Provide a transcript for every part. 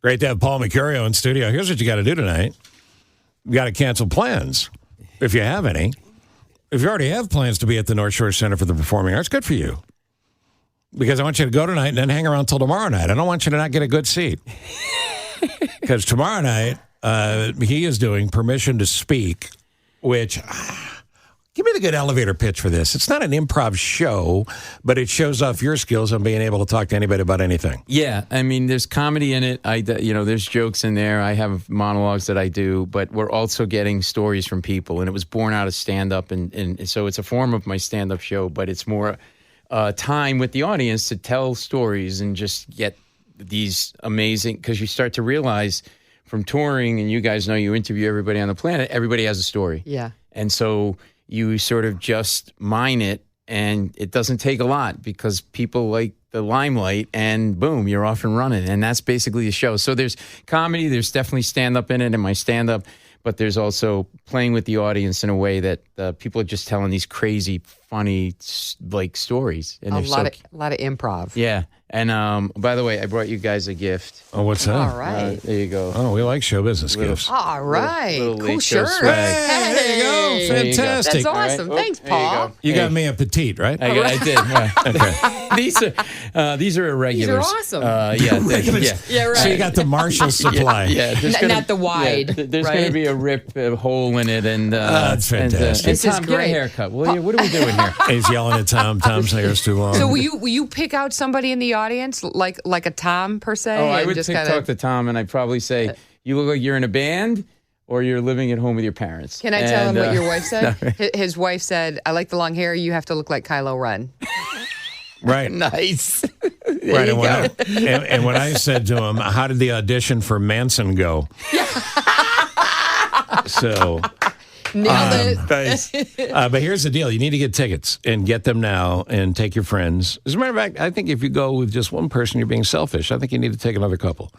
Great to have Paul Mecurio in studio. Here's what you got to do tonight. You got to cancel plans, if you have any. If you already have plans to be at the North Shore Center for the Performing Arts, good for you. Because I want you to go tonight and then hang around till tomorrow night. I don't want you to not get a good seat. Because tomorrow night, he is doing Permission to Speak, which... Give me the good elevator pitch for this. It's not an improv show, but it shows off your skills on being able to talk to anybody about anything. Yeah, I mean, there's comedy in it. There's jokes in there. I have monologues that I do, but we're also getting stories from people, and it was born out of stand-up, and so it's a form of my stand-up show, but it's more time with the audience to tell stories and just get these amazing, because you start to realize from touring, and you guys know you interview everybody on the planet, everybody has a story. Yeah. And so you sort of just mine it, and it doesn't take a lot because people like the limelight, and boom, you're off and running. And that's basically the show. So there's comedy, there's definitely stand-up in it, and my stand-up, but there's also playing with the audience in a way that people are just telling these crazy, funny, like, stories. And A lot of improv. Yeah. And by the way, I brought you guys a gift. Oh, what's that? All right. There you go. Oh, we like show business gifts. All right. Little Cool late show shirt. swag. Hey, there you go. There you go. Fantastic. That's awesome. All right. Thanks, There you Paul. go. You got me a petite, right? I did. Yeah. Okay. These are irregulars. These are awesome. Yeah. Yeah, right. So you got the Marshall supply. Yeah, Not the wide, there's right? going to be a rip, a hole in it, and that's fantastic. This is Tom, get a great. haircut. What are we doing here? He's yelling at Tom. Tom's hair's too long. So will you pick out somebody in the audience, like a Tom, per se? Oh, I and would just talk to Tom, and I'd probably say, you look like you're in a band or you're living at home with your parents. Can I tell him what your wife said? His wife said, I like the long hair. You have to look like Kylo Ren. Right. Nice. Right. And when I said to him, how did the audition for Manson go? So... Nailed it. Nice. But here's the deal. You need to get tickets and get them now and take your friends. As a matter of fact, I think if you go with just one person, you're being selfish. I think you need to take another couple.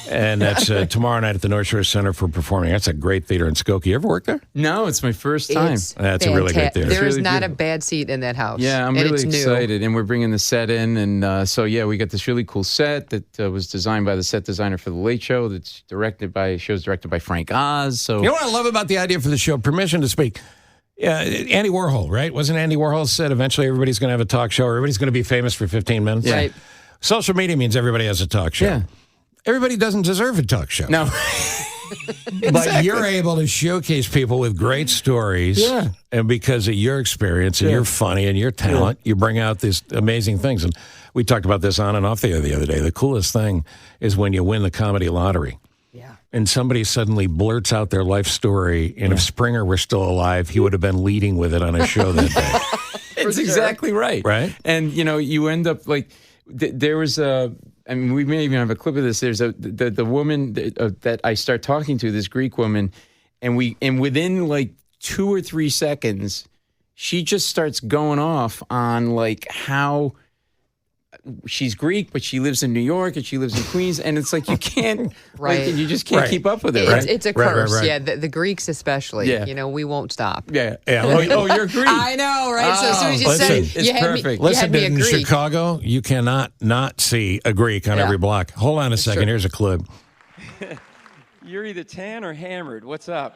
And that's tomorrow night at the North Shore Center for Performing. That's a great theater in Skokie. You ever worked there? No, it's my first time. That's a really great theater. There is really not beautiful. a bad seat in that house. Yeah, I'm and really it's excited, and we're bringing the set in, and so yeah, we got this really cool set that was designed by the set designer for the Late Show. That's directed by Frank Oz. So You know what I love about the idea for the show, Permission to Speak? Yeah, Andy Warhol, right? Wasn't Andy Warhol said eventually everybody's going to have a talk show, or everybody's going to be famous for 15 minutes? Right. Social media means everybody has a talk show. Yeah. Everybody doesn't deserve a talk show. no. But you're able to showcase people with great stories. Yeah. And because of your experience and you're funny and your talent, you bring out these amazing things. And we talked about this on and off the other day. The coolest thing is when you win the comedy lottery. Yeah. And somebody suddenly blurts out their life story. And if Springer were still alive, he would have been leading with it on his show that day. It's exactly right. Right. And, you end up like, there was we may even have a clip of this. There's the woman that I start talking to, this Greek woman, and within like 2 or 3 seconds, she just starts going off on like how she's Greek, but she lives in New York and she lives in Queens, and it's like you can't, Right. you just can't keep up with it, right? It's a Right, curse. right. Yeah, the Greeks especially. Yeah. We won't stop. Yeah. Yeah. Oh, you're Greek. I know, right? So as soon as you Listen, said it's you had perfect. me, you Listen, had me a in Greek. Chicago, you cannot not see a Greek on Yeah. every block. Hold on a second. true. Here's a clip. You're either tan or hammered. What's up?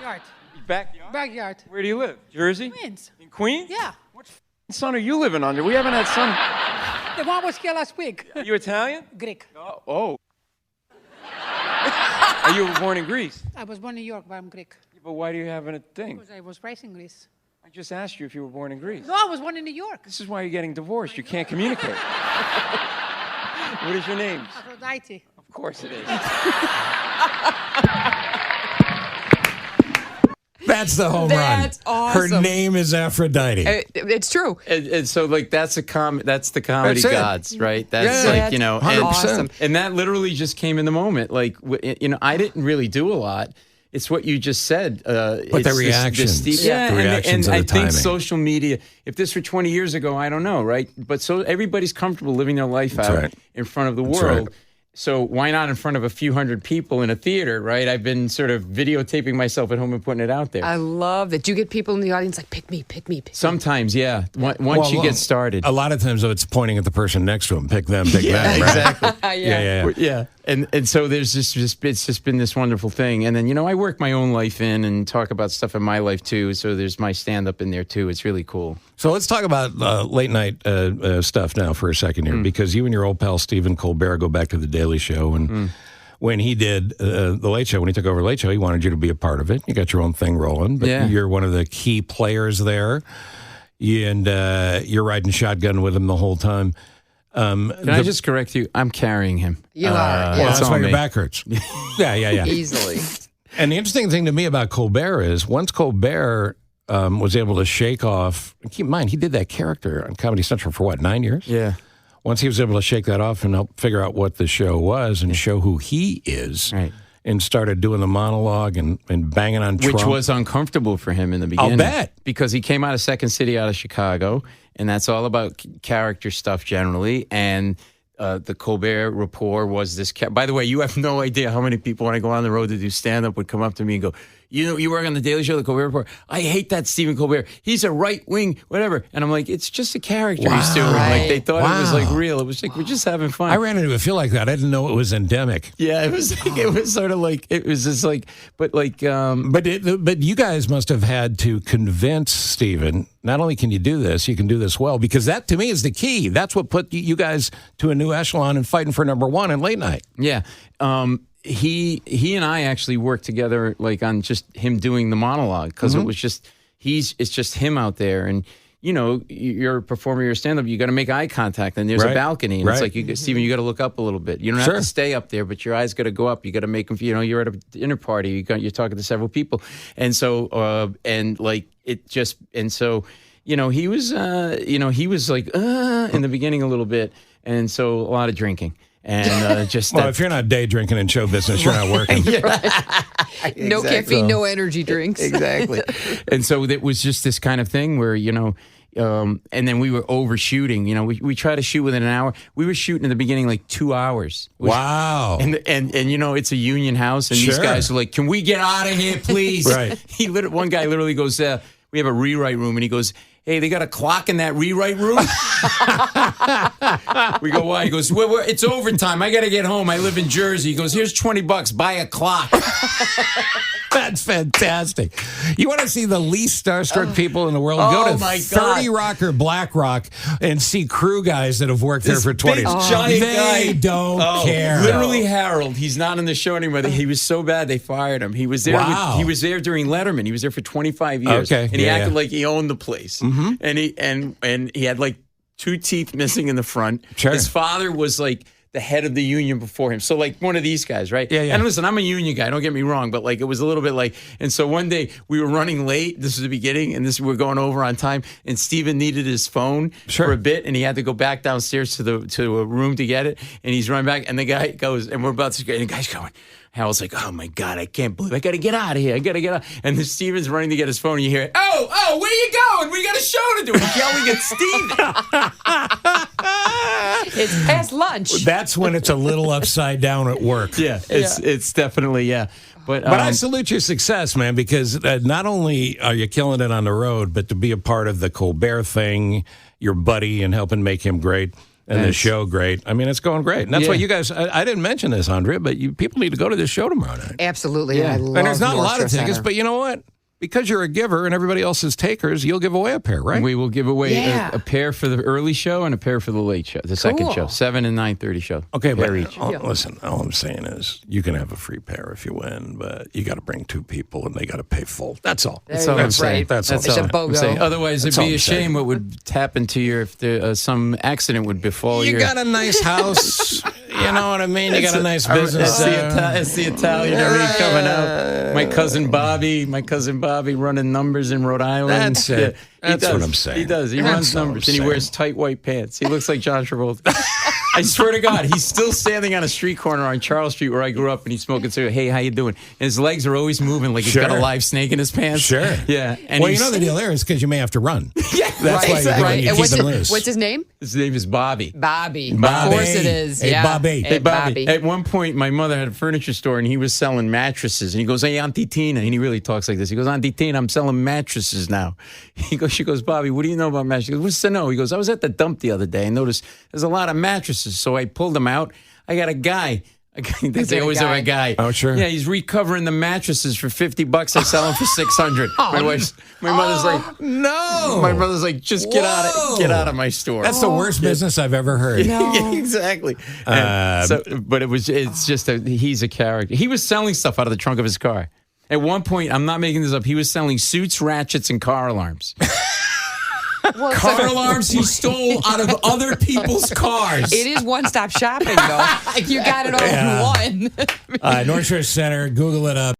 Yard. Backyard? Backyard. Where do you live? Jersey? Queens. In Queens? Yeah. What sun are you living under? We haven't had sun. The one was here last week. Are you Italian? Greek. Oh. Are you born in Greece? I was born in New York, but I'm Greek. But why do you have a thing? Because I was raised in Greece. I just asked you if you were born in Greece. No, I was born in New York. This is why you're getting divorced. You can't communicate. What is your name? Aphrodite. Of course it is. That's the home That's run. Her awesome. name is Aphrodite. It's true. And so like that's the comedy That's it. gods, right? That's Yeah. like, That's and, 100%. awesome. and that literally just came in the moment. Like, I didn't really do a lot. It's what you just said. But the reactions. The The reactions and and I the think timing. social media, if this were 20 years ago, I don't know, right? But so everybody's comfortable living their life out right. in front of the That's world. right. So why not in front of a few hundred people in a theater, right? I've been sort of videotaping myself at home and putting it out there. I love that. You get people in the audience like, pick me, pick me, pick me. Sometimes, yeah. Once you get started. A lot of times, though, it's pointing at the person next to him. Pick them, pick them. Right? Exactly. Yeah. Yeah. And so there's it's just been this wonderful thing. And then, I work my own life in and talk about stuff in my life too. So there's my stand-up in there too. It's really cool. So let's talk about late night stuff now for a second here, because you and your old pal Stephen Colbert go back to the Daily Show, and when he did the Late Show, when he took over Late Show, he wanted you to be a part of it. You got your own thing rolling, but you're one of the key players there, and you're riding shotgun with him the whole time. Can I just correct you? I'm carrying him. You are. Well, Yeah. that's why your back hurts. Yeah. Easily. And the interesting thing to me about Colbert is once Colbert was able to shake off, and keep in mind, he did that character on Comedy Central for 9 years? Yeah. Once he was able to shake that off and help figure out what the show was and show who he is, Right. and started doing the monologue and banging on Trump. Which was uncomfortable for him in the beginning. I'll bet. Because he came out of Second City out of Chicago, and that's all about character stuff generally. And the Colbert Report was this. By the way, you have no idea how many people, when I go on the road to do stand-up, would come up to me and go, you work on the Daily Show, the Colbert Report. I hate that Stephen Colbert. He's a right-wing, whatever. And I'm like, it's just a character he's doing. Like, they thought it was like real. It was like, we're just having fun. I ran into a feel like that. I didn't know it was endemic. Yeah, it was like, it was sort of like, it was just like, but like, But you guys must have had to convince Stephen, not only can you do this, you can do this well, because that to me is the key. That's what put you guys to a new echelon and fighting for number one in late night. yeah. He and I actually worked together like on just him doing the monologue, because it was just, it's just him out there. And, you're a performer, you're a stand-up, you got to make eye contact, and there's a balcony, and it's like, Stephen, you got to look up a little bit. You don't have to stay up there, but your eyes got to go up. You got to make them, you're at a dinner party, you're talking to several people. And so, he was, he was like, in the beginning a little bit. And so a lot of drinking. And well, if you're not day drinking in show business, you're not working. No caffeine, no energy drinks. Exactly. And so it was just this kind of thing where, and then we were overshooting. We try to shoot within an hour. We were shooting in the beginning like 2 hours. Wow. And it's a union house, and these guys are like, "Can we get out of here, please?" Right. One guy literally goes, "We have a rewrite room," and he goes, "Hey, they got a clock in that rewrite room?" We go, "Why?" He goes, well, "It's overtime. I got to get home. I live in Jersey." He goes, "Here's $20. Buy a clock." That's fantastic. You want to see the least starstruck people in the world? Go to 30 Rock or Black Rock and see crew guys that have worked there for 20 years. Giant they guy. don't care. Literally, Harold. He's not in the show anymore. He was so bad they fired him. He was there. Wow. He was there during Letterman. He was there for 25 years. Okay. And he acted like he owned the place. And he had like 2 teeth missing in the front. Sure. His father was like the head of the union before him. So like one of these guys, right? Yeah. And listen, I'm a union guy, don't get me wrong, but like it was a little bit like, and so one day we were running late. This was the beginning, and we're going over on time, and Stephen needed his phone for a bit, and he had to go back downstairs to a room to get it, and he's running back, and the guy goes, and we're about to go, and the guy's going, Harold's like, "Oh my God, I can't believe I got to get out of here. I got to get out." And then Steven's running to get his phone, and you hear, "Oh, where you going? We got a show to do." He's yelling at Steven. It's past lunch. That's when it's a little upside down at work. Yeah, it's definitely, yeah. But I salute your success, man, because not only are you killing it on the road, but to be a part of the Colbert thing, your buddy, and helping make him great. And the show great. I mean, it's going great. And that's why you guys, I didn't mention this, Andrea, but people need to go to this show tomorrow night. Absolutely. Yeah. I love And there's not a lot of North Shore tickets, Center. but you know what? Because you're a giver and everybody else is takers, you'll give away a pair, right? we will give away Yeah. a pair for the early show and a pair for the late show, the second show, 7 and 9:30 show. Okay, but Pair each. listen, all I'm saying is you can have a free pair if you win, but you got to bring 2 people and they got to pay full. That's all. That's all I'm saying. That's all. It's a I'm BOGO. saying. Otherwise, That's it'd all be I'm a shame saying. what would happen to you if some accident would befall you. You got a nice house. You know what I mean? You got a nice business. It's the Italian already coming out. My cousin Bobby running numbers in Rhode Island. That's it. He That's does. what I'm saying. He does. He That's runs what I'm numbers, and he saying. wears tight white pants. He looks like John Travolta. I swear to God, he's still standing on a street corner on Charles Street where I grew up, and he's smoking cigarettes. "Hey, how you doing?" And his legs are always moving like he's got a Sure. live snake in his pants. Sure. Yeah. And Well, you know the deal there is because you may have to run. Yeah. That's why you're doing, you And keep them loose. what's his name? His name is Bobby. Bobby. Bobby. Of course it is. Hey, yeah. Bobby. Hey, Bobby. At one point, my mother had a furniture store, and he was selling mattresses. And he goes, "Hey, Auntie Tina," and he really talks like this. He goes, "Auntie Tina, I'm selling mattresses now." She goes, "Bobby, what do you know about mattresses?" He goes, "What's to know?" He goes, "I was at the dump the other day and noticed there's a lot of mattresses, so I pulled them out. I got a guy They always have a guy. Oh, sure. Yeah, he's recovering the mattresses for $50. I sell them for $600. My mother's like, no. My brother's like, just get out of my store. That's the worst business I've ever heard. Yeah, exactly. But it's just he's a character. He was selling stuff out of the trunk of his car. At one point, I'm not making this up, he was selling suits, ratchets, and car alarms. Well, Car alarms he stole out of other people's cars. it is one-stop shopping, though. You got it all in one. North Shore Center, Google it up.